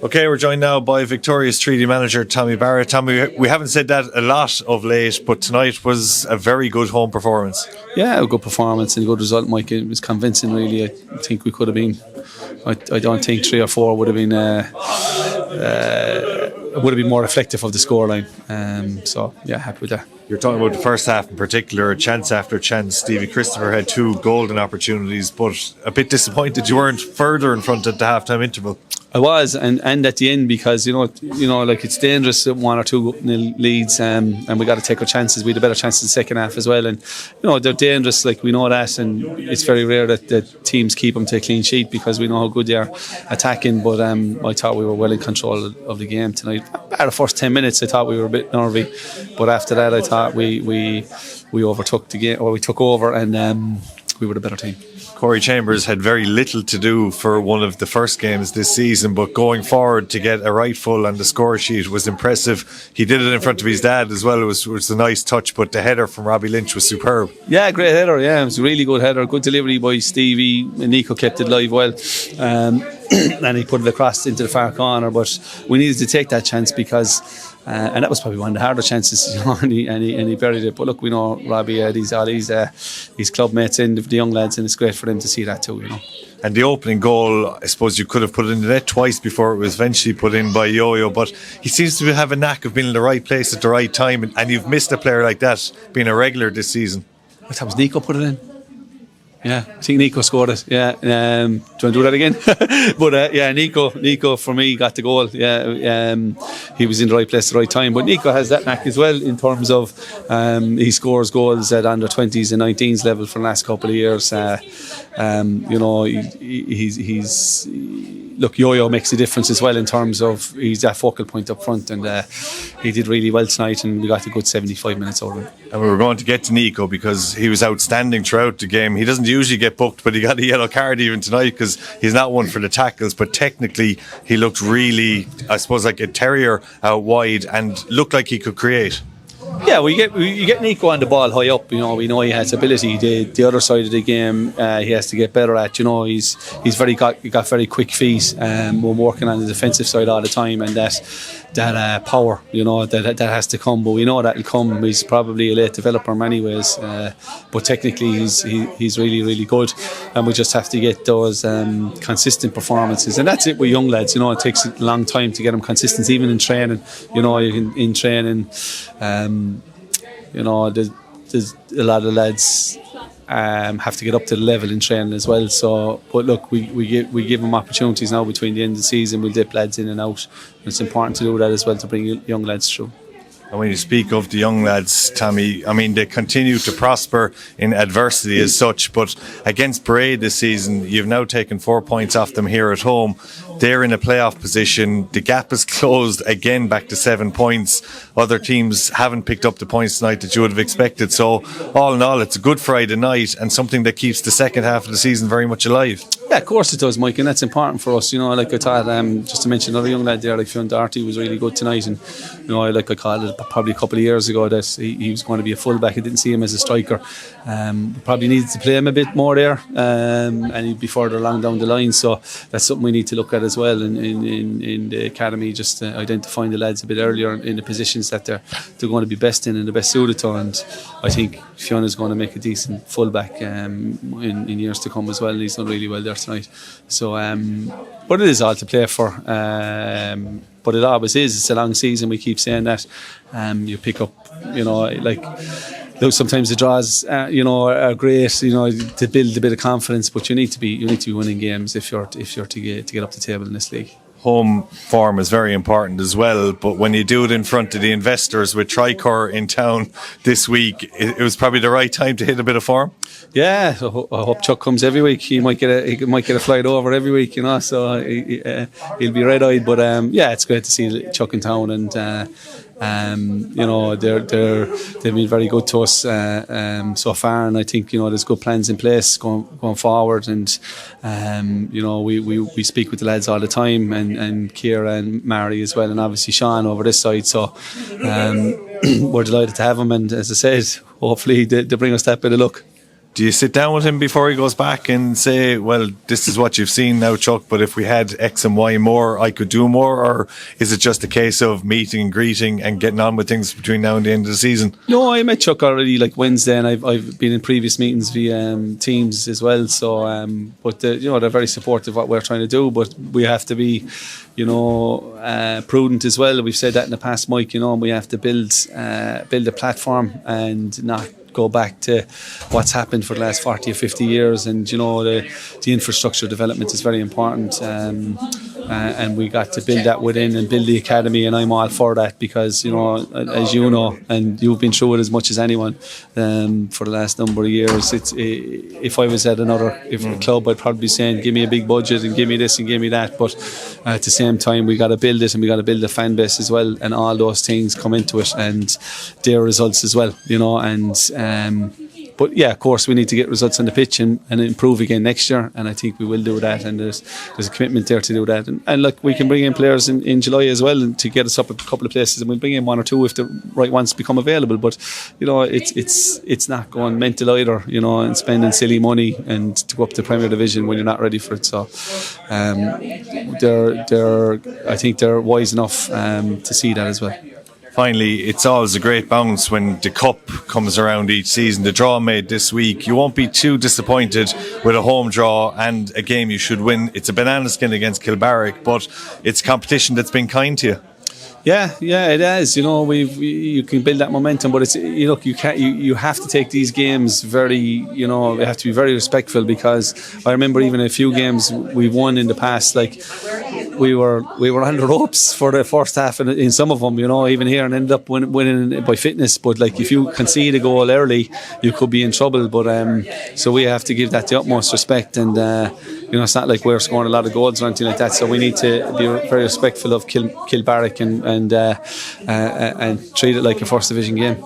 Okay, we're joined now by Victoria's Treaty Manager Tommy Barrett. Tommy, we haven't said that a lot of late, but tonight was a very good home performance. Yeah, a good performance and a good result, Mike. It was convincing, really. I think we could have been. I don't think 3 or 4 would have been. Would have been more reflective of the scoreline. So yeah, happy with that. You're talking about the first half in particular, chance after chance. Stevie Christopher had 2 golden opportunities, but a bit disappointed you weren't further in front at the half-time interval. I was, and at the end, because you know, like, it's dangerous at 1 or 2 nil leads, and we got to take our chances. We had a better chance in the second half as well, and they're dangerous. Like, we know that, and it's very rare that teams keep them to a clean sheet because we know how good they are attacking. But I thought we were well in control of the game tonight. At the first 10 minutes, I thought we were a bit nervy, but after that, I thought we overtook the game, or we took over, and we were the better team. Corey Chambers had very little to do for one of the first games this season, but going forward to get a rightful on the score sheet was impressive. He did it in front of his dad as well. It was a nice touch, but the header from Robbie Lynch was superb. Yeah, great header. Yeah, it was a really good header. Good delivery by Stevie. Nico kept it live well. And he put it across into the far corner, but we needed to take that chance because and that was probably one of the harder chances, and he buried it. But look, we know Robbie had all his club mates in, the young lads, and it's great for them to see that too, And the opening goal, I suppose you could have put it in the net twice before it was eventually put in by Yo-Yo, but he seems to have a knack of being in the right place at the right time, and you've missed a player like that being a regular this season. I thought it was Nico put it in. Yeah, I think Nico scored it. Yeah, do you want to do that again? But yeah, Nico for me got the goal. Yeah, he was in the right place at the right time. But Nico has that knack as well in terms of he scores goals at under 20s and 19s level for the last couple of years. He's look, Yo-Yo makes a difference as well in terms of he's that focal point up front, and he did really well tonight, and we got a good 75 minutes out of it. And we were going to get to Nico because he was outstanding throughout the game. He doesn't usually get booked, but he got a yellow card even tonight because he's not one for the tackles, but technically he looked really, I suppose, like a terrier out wide and looked like he could create. Yeah, you get Nico on the ball high up. We know he has ability. The other side of the game, he has to get better at. He's got very quick feet. We're working on the defensive side all the time, and that power, that has to come. But we know that'll come. He's probably a late developer in many ways, but technically he's really, really good. And we just have to get those consistent performances, and that's it with young lads. It takes a long time to get them consistent, even in training. In training. There's a lot of lads have to get up to the level in training as well. So, but look, we give them opportunities now between the end of the season. We'll dip lads in and out. And it's important to do that as well to bring young lads through. And when you speak of the young lads, Tommy, I mean, they continue to prosper in adversity as such, but against Bray this season, you've now taken 4 points off them here at home. They're in a playoff position. The gap is closed again back to 7 points. Other teams haven't picked up the points tonight that you would have expected. So all in all, it's a good Friday night and something that keeps the second half of the season very much alive. Yeah, of course it does, Mike, and that's important for us. Like I thought, just to mention another young lad there, like Fionn Doherty was really good tonight, and like I called it probably a couple of years ago that he was going to be a fullback. I didn't see him as a striker. Probably needed to play him a bit more there, and he'd be further along down the line. So that's something we need to look at as well in the academy, just identifying the lads a bit earlier in the positions that they're going to be best in and the best suited to. And I think Fionn is going to make a decent fullback in years to come as well. And he's done really well there tonight. So, but it is all to play for. But it always is. It's a long season. We keep saying that. You pick up, look, sometimes the draws, are great, to build a bit of confidence. But you need to be winning games if you're to get up the table in this league. Home form is very important as well, but when you do it in front of the investors with Tricor in town this week, it was probably the right time to hit a bit of form. Yeah, I hope Chuck comes every week. He might get a flight over every week, so he'll be red-eyed. But yeah, it's great to see Chuck in town, and they've been very good to us so far, and I think there's good plans in place going forward, and we speak with the lads all the time, and Ciara and Mary as well, and obviously Sean over this side. So we're delighted to have them, and as I said, hopefully they bring us that bit of luck. Do you sit down with him before he goes back and say, well, this is what you've seen now, Chuck, but if we had X and Y more, I could do more? Or is it just a case of meeting and greeting and getting on with things between now and the end of the season? No, I met Chuck already like Wednesday, and I've been in previous meetings via Teams as well. So, but they're very supportive of what we're trying to do, but we have to be, prudent as well. We've said that in the past, Mike. We have to build a platform and not go back to what's happened for the last 40 or 50 years, and the infrastructure development is very important, and we got to build that within and build the academy, and I'm all for that because as you know, and you've been through it as much as anyone for the last number of years, if I was at another club, I'd probably be saying give me a big budget and give me this and give me that, but at the same time we got to build it, and we got to build a fan base as well, and all those things come into it, and their results as well, but yeah, of course we need to get results on the pitch and improve again next year, and I think we will do that, and there's a commitment there to do that, and look, we can bring in players in July as well, and to get us up a couple of places, and we'll bring in one or two if the right ones become available, but it's not going mental either, and spending silly money and to go up to Premier Division when you're not ready for it. So I think they're wise enough to see that as well. Finally, it's always a great bounce when the cup comes around each season. The draw made this week, you won't be too disappointed with a home draw and a game you should win. It's a banana skin against Kilbarrack, but it's competition that's been kind to you. Yeah, it has. You can build that momentum, but it's you have to take these games very. You have to be very respectful, because I remember even a few games we've won in the past, like we were on the ropes for the first half in some of them, even here, and ended up winning by fitness. But like if you concede a goal early, you could be in trouble. But so we have to give that the utmost respect, and it's not like we're scoring a lot of goals or anything like that. So we need to be very respectful of Kilbarrack and treat it like a first division game.